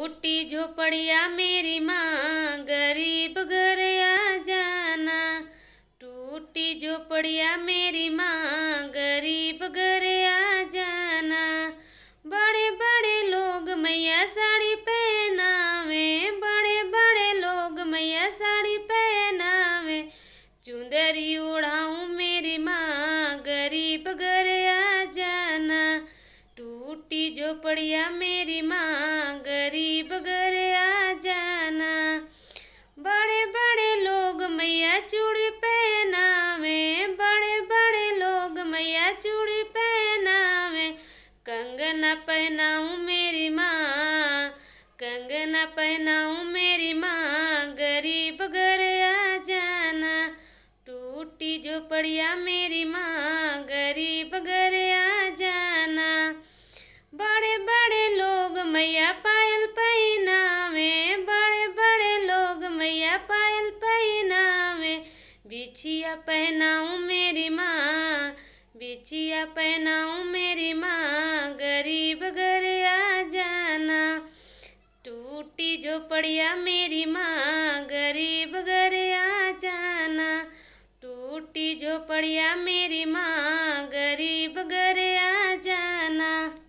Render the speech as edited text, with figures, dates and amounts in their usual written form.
टूटी झोपड़िया मेरी माँ गरीब घर आ जाना। टूटी झोपड़िया मेरी माँ गरीब घर आ जाना। बड़े बड़े लोग मैया साड़ी पहनावे, बड़े बड़े लोग मैया साड़ी पहनावे। चुंदरी उड़ाऊं मेरी माँ गरीब घर आ जाना। टूटी झोपड़िया मेरी माँ गरीब घर आ जाना। बड़े बड़े लोग मैया चूड़ी पहनावे, बड़े बड़े लोग मैया चूड़ी पहनावे। कंगना पहनाऊं मेरी माँ, कंगना पहनाऊं मेरी माँ गरीब घर आ जाना। टूटी झोपड़िया मेरी माँ गरीब घर आ जाना। बड़े बड़े लोग मैया पायल पहनावे, बड़े बड़े लोग मैया पायल पहनावे। बिछिया पहनाऊं मेरी माँ, बिछिया पहनाऊं मेरी माँ गरीब घर आ जाना। टूटी झोपड़िया मेरी माँ गरीब घर